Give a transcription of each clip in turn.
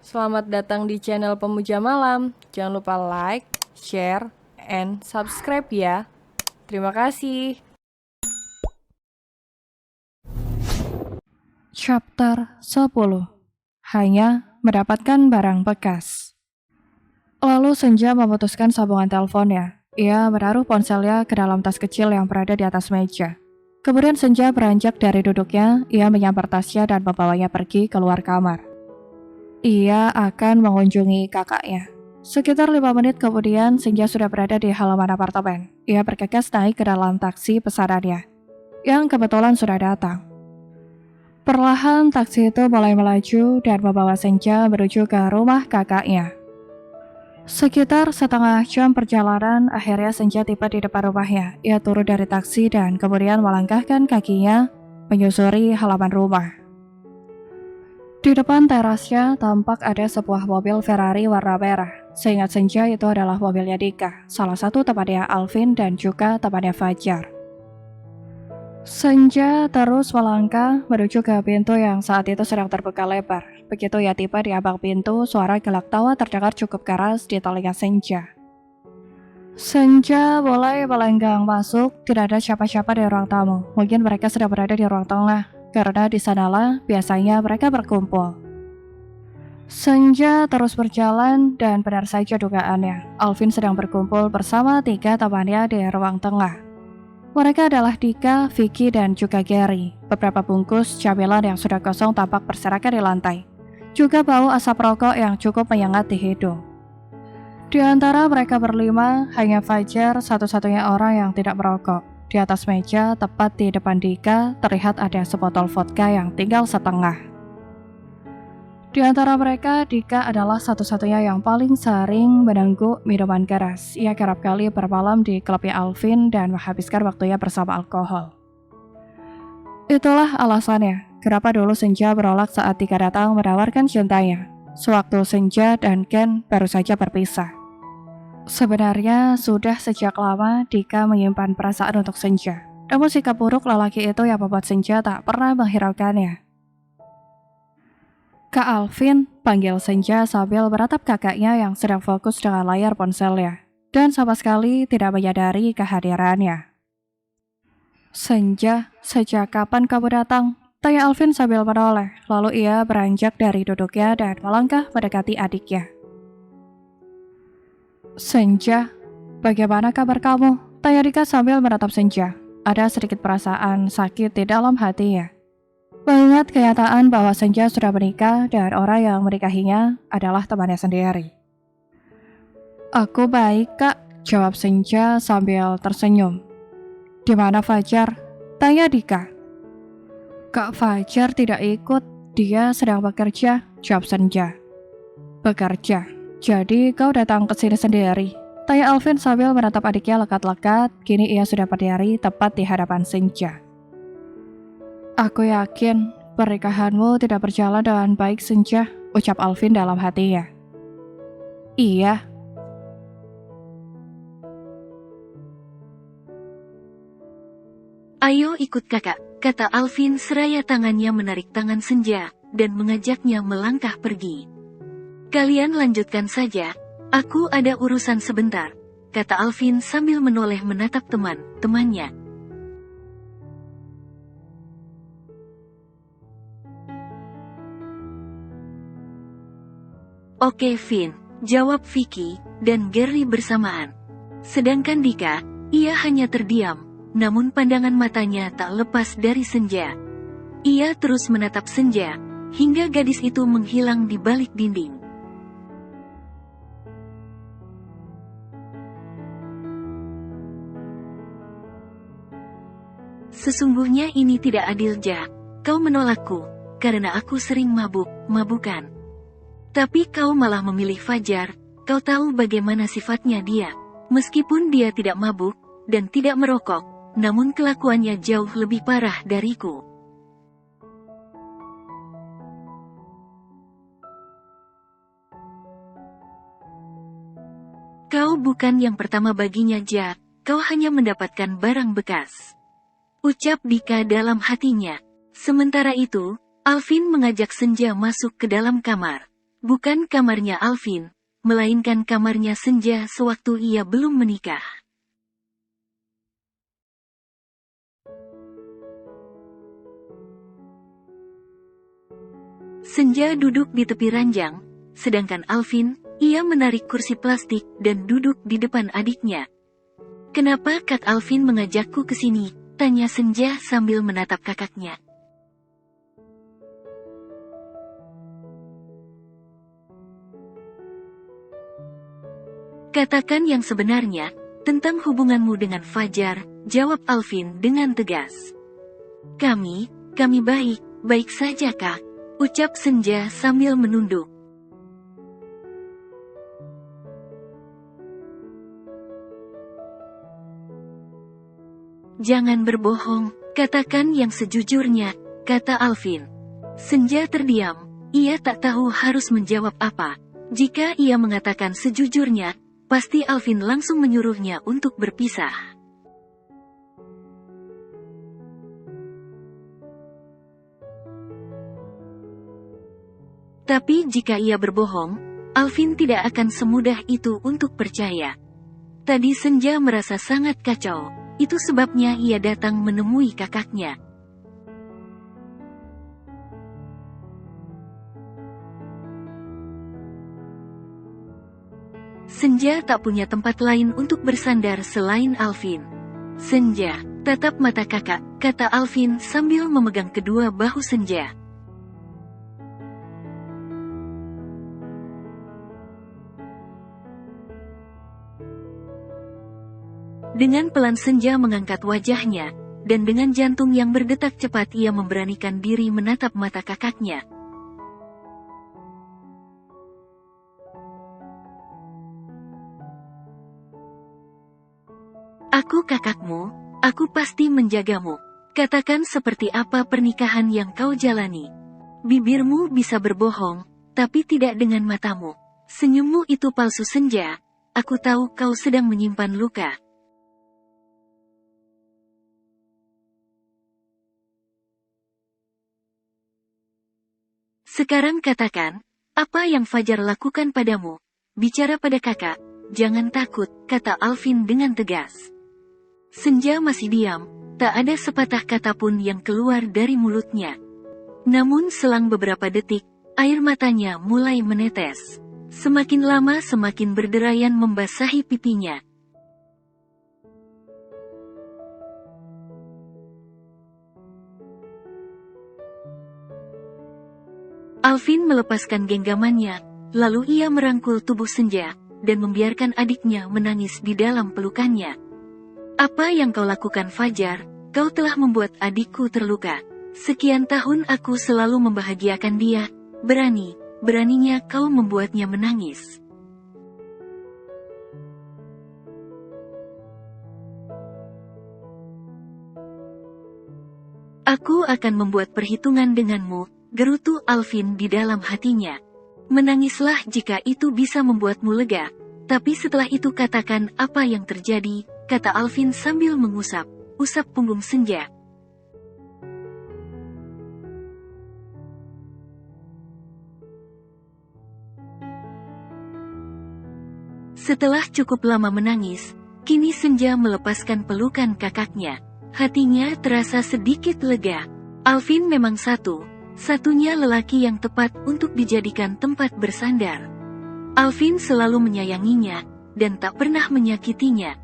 Selamat datang di channel Pemuja Malam. Jangan lupa like, share, and subscribe ya. Terima kasih. Chapter 10. Hanya mendapatkan barang bekas. Lalu Senja memutuskan sambungan teleponnya. Ia menaruh ponselnya ke dalam tas kecil yang berada di atas meja. Kemudian Senja beranjak dari duduknya, ia menyambar tasnya dan membawanya pergi keluar kamar. Ia akan mengunjungi kakaknya. Sekitar 5 menit kemudian, Senja sudah berada di halaman apartemen. Ia bergegas naik ke dalam taksi pesanannya, yang kebetulan sudah datang. Perlahan taksi itu mulai melaju dan membawa Senja menuju ke rumah kakaknya. Sekitar setengah jam perjalanan, akhirnya Senja tiba di depan rumahnya. Ia turun dari taksi dan kemudian melangkahkan kakinya menyusuri halaman rumah. Di depan terasnya tampak ada sebuah mobil Ferrari warna merah. Seingat Senja itu adalah mobilnya Dika, salah satu temannya Alvin dan juga temannya Fajar. Senja terus melangkah menuju ke pintu yang saat itu sedang terbuka lebar. Begitu ia tiba di ambang pintu, suara gelak tawa terdengar cukup keras di telinga Senja. Senja mulai melenggang masuk, tidak ada siapa-siapa di ruang tamu. Mungkin mereka sedang berada di ruang tengah, karena di sanalah biasanya mereka berkumpul. Senja terus berjalan dan benar saja dugaannya. Alvin sedang berkumpul bersama 3 temannya di ruang tengah. Mereka adalah Dika, Vicky, dan juga Gary. Beberapa bungkus camilan yang sudah kosong tampak berserakan di lantai. Juga bau asap rokok yang cukup menyengat di hidung. Di antara mereka berlima, hanya Fajar satu-satunya orang yang tidak merokok. Di atas meja, tepat di depan Dika, terlihat ada sebotol vodka yang tinggal setengah. Di antara mereka, Dika adalah satu-satunya yang paling sering menengguk minuman keras. Ia kerap kali bermalam di klubnya Alvin dan menghabiskan waktunya bersama alkohol. Itulah alasannya, kenapa dulu Senja menolak saat Dika datang menawarkan cintanya. Sewaktu Senja dan Ken baru saja berpisah. Sebenarnya sudah sejak lama Dika menyimpan perasaan untuk Senja. Namun sikap buruk lelaki itu yang membuat Senja tak pernah menghiraukannya. Kak Alvin, panggil Senja sambil meratap kakaknya yang sedang fokus dengan layar ponselnya, dan sama sekali tidak menyadari kehadirannya. Senja, sejak kapan kamu datang? Tanya Alvin sambil menoleh, lalu ia beranjak dari duduknya dan melangkah mendekati adiknya. Senja, bagaimana kabar kamu? Tanya Dika sambil menatap Senja. Ada sedikit perasaan sakit di dalam hatinya. Mengingat kenyataan bahwa Senja sudah menikah dan orang yang menikahinya adalah temannya sendiri. Aku baik kak, jawab Senja sambil tersenyum. Di mana Fajar? Tanya Dika. Kak Fajar tidak ikut, dia sedang bekerja, jawab Senja. Bekerja? Jadi kau datang ke sini sendiri? Tanya Alvin sambil menatap adiknya lekat-lekat, kini ia sudah berdiri tepat di hadapan Senja. Aku yakin pernikahanmu tidak berjalan dengan baik, Senja, ucap Alvin dalam hatinya. Iya. Ayo ikut kakak, kata Alvin seraya tangannya menarik tangan Senja dan mengajaknya melangkah pergi. Kalian lanjutkan saja, aku ada urusan sebentar, kata Alvin sambil menoleh menatap teman-temannya. Oke Vin, jawab Vicky dan Gary bersamaan. Sedangkan Dika, ia hanya terdiam, namun pandangan matanya tak lepas dari Senja. Ia terus menatap Senja, hingga gadis itu menghilang di balik dinding. Sesungguhnya ini tidak adil, Ja. Kau menolakku, karena aku sering mabuk-mabukan. Tapi kau malah memilih Fajar, kau tahu bagaimana sifatnya dia. Meskipun dia tidak mabuk, dan tidak merokok, namun kelakuannya jauh lebih parah dariku. Kau bukan yang pertama baginya, Ja. Kau hanya mendapatkan barang bekas, ucap Dika dalam hatinya. Sementara itu, Alvin mengajak Senja masuk ke dalam kamar. Bukan kamarnya Alvin, melainkan kamarnya Senja sewaktu ia belum menikah. Senja duduk di tepi ranjang, sedangkan Alvin, ia menarik kursi plastik dan duduk di depan adiknya. "Kenapa Kak Alvin mengajakku ke sini?" tanya Senja sambil menatap kakaknya. "Katakan yang sebenarnya, tentang hubunganmu dengan Fajar," jawab Alvin dengan tegas. Kami baik saja Kak," ucap Senja sambil menunduk. "Jangan berbohong, katakan yang sejujurnya," kata Alvin. Senja terdiam, ia tak tahu harus menjawab apa. Jika ia mengatakan sejujurnya, pasti Alvin langsung menyuruhnya untuk berpisah. Tapi jika ia berbohong, Alvin tidak akan semudah itu untuk percaya. Tadi Senja merasa sangat kacau, itu sebabnya ia datang menemui kakaknya. Senja tak punya tempat lain untuk bersandar selain Alvin. "Senja, tatap mata kakak," kata Alvin sambil memegang kedua bahu Senja. Dengan pelan Senja mengangkat wajahnya, dan dengan jantung yang berdetak cepat ia memberanikan diri menatap mata kakaknya. "Aku kakakmu, aku pasti menjagamu. Katakan seperti apa pernikahan yang kau jalani. Bibirmu bisa berbohong, tapi tidak dengan matamu. Senyummu itu palsu Senja, aku tahu kau sedang menyimpan luka." "Sekarang katakan, apa yang Fajar lakukan padamu? Bicara pada kakak, jangan takut," kata Alvin dengan tegas. Senja masih diam, tak ada sepatah kata pun yang keluar dari mulutnya. Namun selang beberapa detik, air matanya mulai menetes. Semakin lama semakin berderayan membasahi pipinya. Alvin melepaskan genggamannya, lalu ia merangkul tubuh Senja, dan membiarkan adiknya menangis di dalam pelukannya. "Apa yang kau lakukan Fajar? Kau telah membuat adikku terluka. Sekian tahun aku selalu membahagiakan dia, beraninya kau membuatnya menangis." "Aku akan membuat perhitungan denganmu," gerutu Alvin di dalam hatinya. "Menangislah jika itu bisa membuatmu lega, tapi setelah itu katakan apa yang terjadi," kata Alvin sambil usap punggung Senja. Setelah cukup lama menangis, kini Senja melepaskan pelukan kakaknya. Hatinya terasa sedikit lega. Alvin memang satunya lelaki yang tepat untuk dijadikan tempat bersandar. Alvin selalu menyayanginya, dan tak pernah menyakitinya.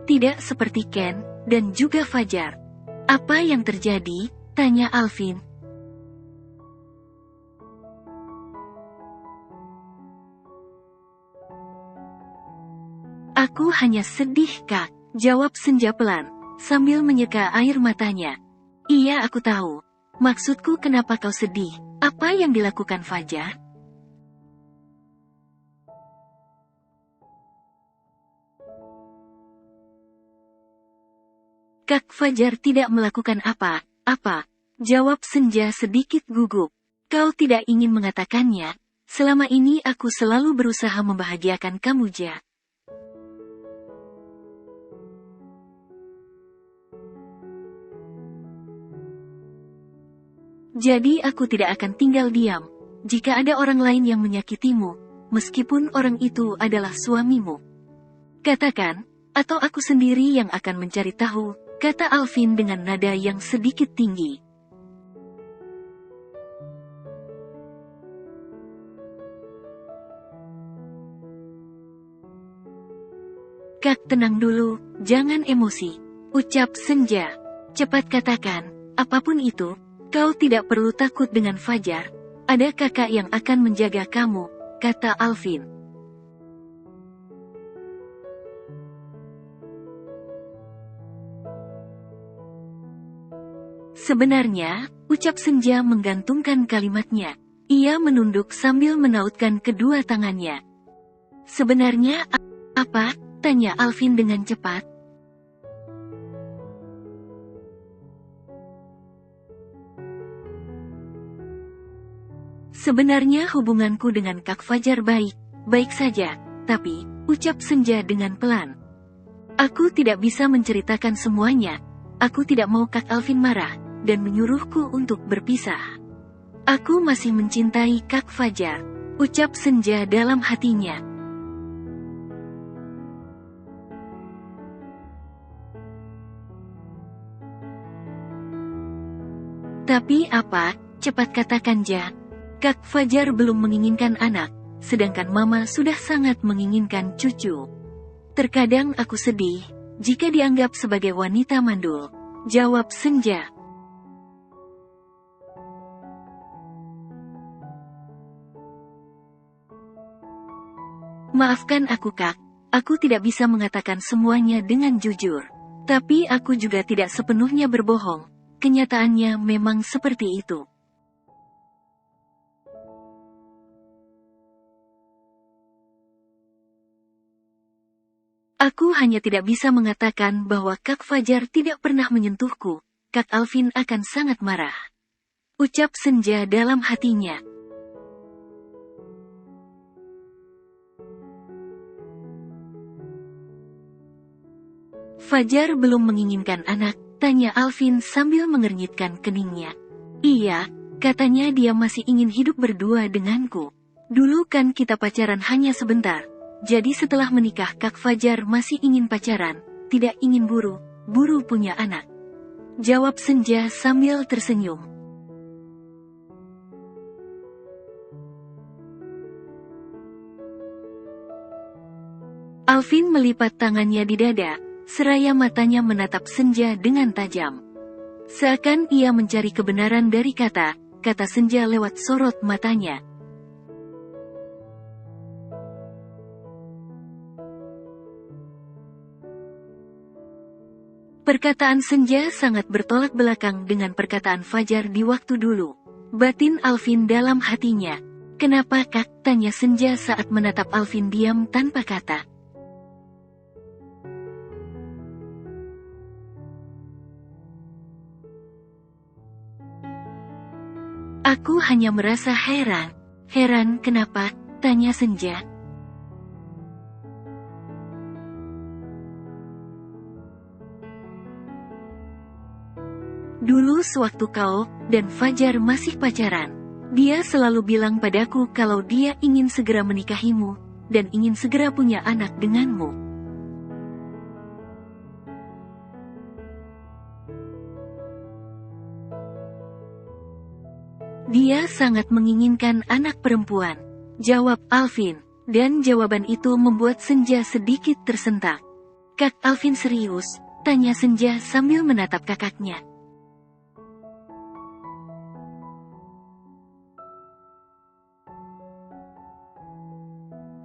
Tidak seperti Ken, dan juga Fajar. "Apa yang terjadi?" tanya Alvin. "Aku hanya sedih Kak," jawab Senja pelan, sambil menyeka air matanya. "Iya aku tahu. Maksudku kenapa kau sedih? Apa yang dilakukan Fajar?" "Kak Fajar tidak melakukan apa-apa," jawab Senja sedikit gugup. "Kau tidak ingin mengatakannya. Selama ini aku selalu berusaha membahagiakan kamu Ja." Jadi aku tidak akan tinggal diam. Jika ada orang lain yang menyakitimu, meskipun orang itu adalah suamimu. Katakan, atau aku sendiri yang akan mencari tahu, kata Alvin dengan nada yang sedikit tinggi. Kak, tenang dulu, jangan emosi. Ucap Senja. Cepat katakan, apapun itu, kau tidak perlu takut dengan Fajar. Ada kakak yang akan menjaga kamu, kata Alvin. Sebenarnya, ucap Senja menggantungkan kalimatnya. Ia menunduk sambil menautkan kedua tangannya. Sebenarnya apa? Tanya Alvin dengan cepat. Sebenarnya hubunganku dengan Kak Fajar baik saja, tapi, ucap Senja dengan pelan. Aku tidak bisa menceritakan semuanya. Aku tidak mau Kak Alvin marah, dan menyuruhku untuk berpisah. Aku masih mencintai Kak Fajar, ucap Senja dalam hatinya. Tapi apa? Cepat katakan, Ja. Kak Fajar belum menginginkan anak, sedangkan Mama sudah sangat menginginkan cucu. Terkadang aku sedih, jika dianggap sebagai wanita mandul, jawab Senja. Maafkan aku, Kak. Aku tidak bisa mengatakan semuanya dengan jujur. Tapi aku juga tidak sepenuhnya berbohong. Kenyataannya memang seperti itu. Aku hanya tidak bisa mengatakan bahwa Kak Fajar tidak pernah menyentuhku. Kak Alvin akan sangat marah. Ucap Senja dalam hatinya. Fajar belum menginginkan anak, tanya Alvin sambil mengernyitkan keningnya. Iya, katanya dia masih ingin hidup berdua denganku. Dulu kan kita pacaran hanya sebentar. Jadi setelah menikah Kak Fajar masih ingin pacaran, tidak ingin buru punya anak. Jawab Senja sambil tersenyum. Alvin melipat tangannya di dada, seraya matanya menatap Senja dengan tajam. Seakan ia mencari kebenaran dari kata Senja lewat sorot matanya. Perkataan Senja sangat bertolak belakang dengan perkataan Fajar di waktu dulu. Batin Alvin dalam hatinya. Kenapa, Kak? Tanya Senja saat menatap Alvin diam tanpa kata. Aku hanya merasa heran. Heran kenapa? Tanya Senja. Dulu sewaktu kau dan Fajar masih pacaran, dia selalu bilang padaku kalau dia ingin segera menikahimu, dan ingin segera punya anak denganmu. Dia sangat menginginkan anak perempuan, jawab Alvin, dan jawaban itu membuat Senja sedikit tersentak. Kak Alvin serius? Tanya Senja sambil menatap kakaknya.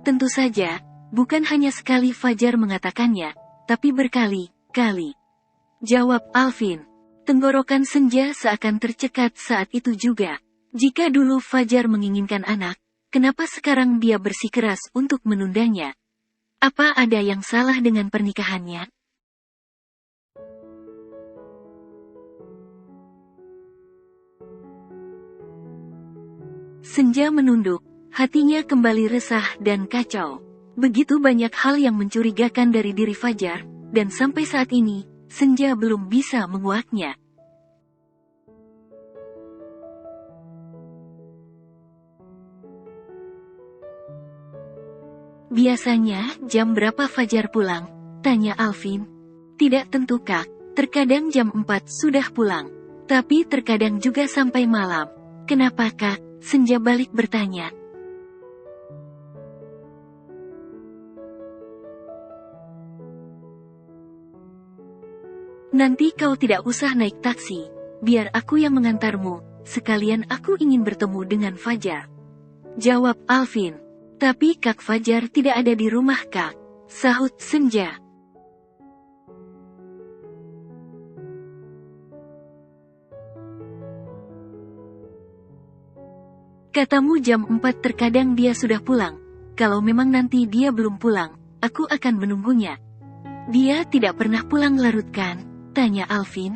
Tentu saja, bukan hanya sekali Fajar mengatakannya, tapi berkali-kali. Jawab Alvin. Tenggorokan Senja seakan tercekat saat itu juga. Jika dulu Fajar menginginkan anak, kenapa sekarang dia bersikeras untuk menundanya? Apa ada yang salah dengan pernikahannya? Senja menunduk, hatinya kembali resah dan kacau. Begitu banyak hal yang mencurigakan dari diri Fajar, dan sampai saat ini, Senja belum bisa menguaknya. Biasanya jam berapa Fajar pulang? Tanya Alvin. Tidak tentu Kak, terkadang jam 4 sudah pulang. Tapi terkadang juga sampai malam. Kenapa Kak? Senja balik bertanya. Nanti kau tidak usah naik taksi. Biar aku yang mengantarmu. Sekalian aku ingin bertemu dengan Fajar. Jawab Alvin. Tapi Kak Fajar tidak ada di rumah Kak. Sahut Senja. Katamu jam 4 terkadang dia sudah pulang. Kalau memang nanti dia belum pulang, aku akan menunggunya. Dia tidak pernah pulang larut kan? Tanya Alvin.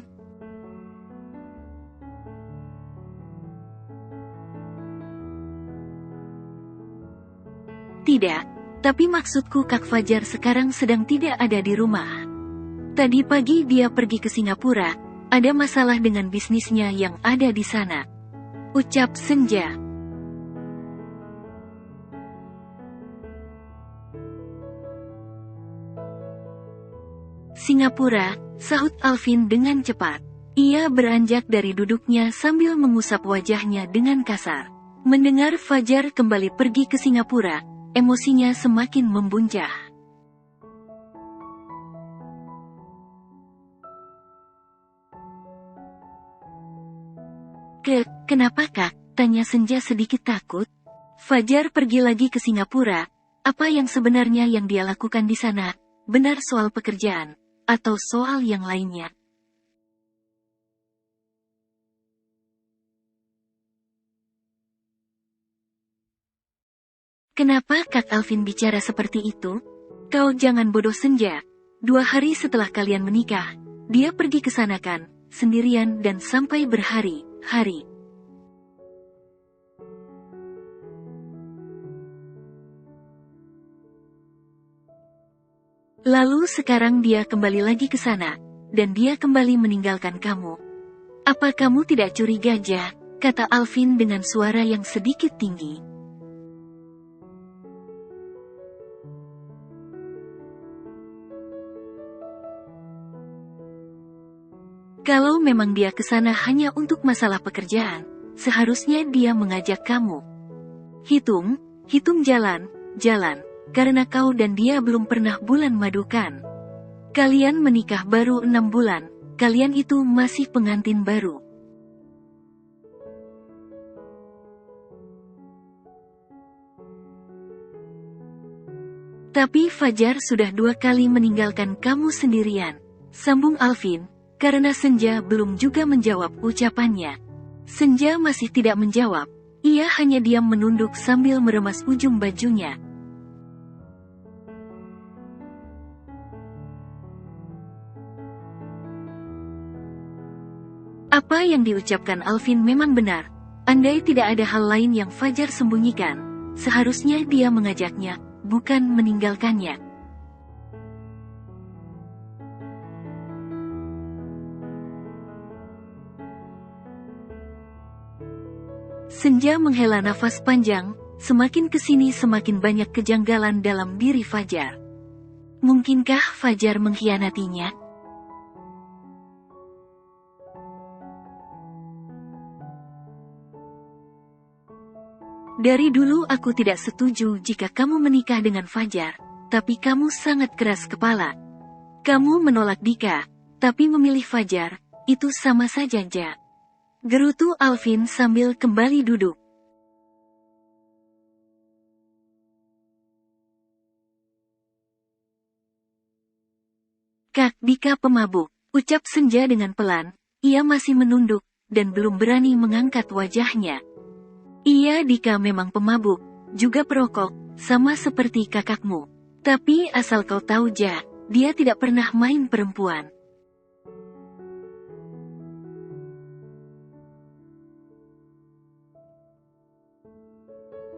Tidak, tapi maksudku Kak Fajar sekarang sedang tidak ada di rumah. Tadi pagi dia pergi ke Singapura, ada masalah dengan bisnisnya yang ada di sana. Ucap Senja. Singapura, sahut Alvin dengan cepat. Ia beranjak dari duduknya sambil mengusap wajahnya dengan kasar. Mendengar Fajar kembali pergi ke Singapura, emosinya semakin membuncah. Kenapa Kak? Tanya Senja sedikit takut. Fajar pergi lagi ke Singapura. Apa yang sebenarnya yang dia lakukan di sana? Benar soal pekerjaan? Atau soal yang lainnya? Kenapa Kak Alvin bicara seperti itu? Kau jangan bodoh Senja. 2 hari setelah kalian menikah, dia pergi ke sana kan, sendirian dan sampai berhari-hari. Lalu sekarang dia kembali lagi ke sana, dan dia kembali meninggalkan kamu. Apa kamu tidak curiga Ja? Kata Alvin dengan suara yang sedikit tinggi. Kalau memang dia ke sana hanya untuk masalah pekerjaan, seharusnya dia mengajak kamu. Hitung jalan, karena kau dan dia belum pernah bulan madu kan. Kalian menikah baru 6 bulan, kalian itu masih pengantin baru. Tapi Fajar sudah 2 kali meninggalkan kamu sendirian, sambung Alvin, karena Senja belum juga menjawab ucapannya. Senja masih tidak menjawab, ia hanya diam menunduk sambil meremas ujung bajunya. Apa yang diucapkan Alvin memang benar. Andai tidak ada hal lain yang Fajar sembunyikan, seharusnya dia mengajaknya, bukan meninggalkannya. Senja menghela nafas panjang, semakin kesini semakin banyak kejanggalan dalam diri Fajar. Mungkinkah Fajar mengkhianatinya? Dari dulu aku tidak setuju jika kamu menikah dengan Fajar, tapi kamu sangat keras kepala. Kamu menolak Dika, tapi memilih Fajar, itu sama saja Ja. Gerutu Alvin sambil kembali duduk. Kak Dika pemabuk, ucap Senja dengan pelan, ia masih menunduk, dan belum berani mengangkat wajahnya. Iya Dika memang pemabuk, juga perokok, sama seperti kakakmu. Tapi asal kau tahu Ja, dia tidak pernah main perempuan.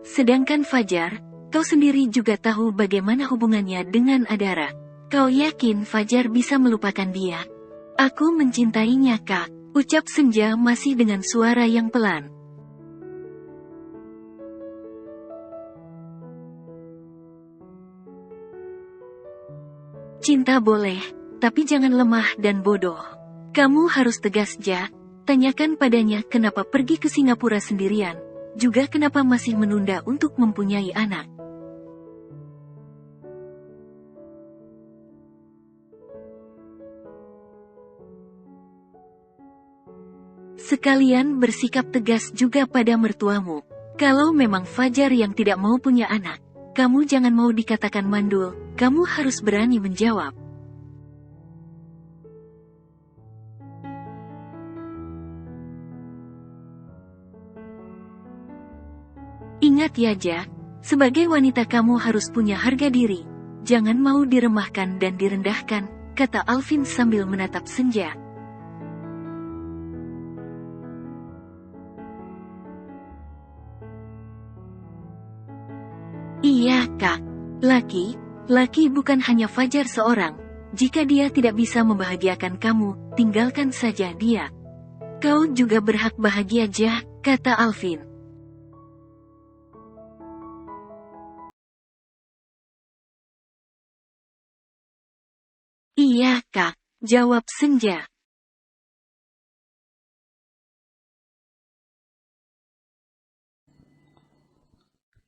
Sedangkan Fajar, kau sendiri juga tahu bagaimana hubungannya dengan Adara. Kau yakin Fajar bisa melupakan dia? Aku mencintainya Kak, ucap Senja masih dengan suara yang pelan. Cinta boleh, tapi jangan lemah dan bodoh. Kamu harus tegas, Jack. Tanyakan padanya kenapa pergi ke Singapura sendirian, juga kenapa masih menunda untuk mempunyai anak. Sekalian bersikap tegas juga pada mertuamu. Kalau memang Fajar yang tidak mau punya anak, kamu jangan mau dikatakan mandul, kamu harus berani menjawab. Ingat ya, Jack, sebagai wanita kamu harus punya harga diri. Jangan mau diremahkan dan direndahkan, kata Alvin sambil menatap senja. Iya, Kak. Laki bukan hanya Fajar seorang. Jika dia tidak bisa membahagiakan kamu, tinggalkan saja dia. Kau juga berhak bahagia, Jack, kata Alvin. Iya, Kak, jawab senja.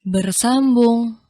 Bersambung.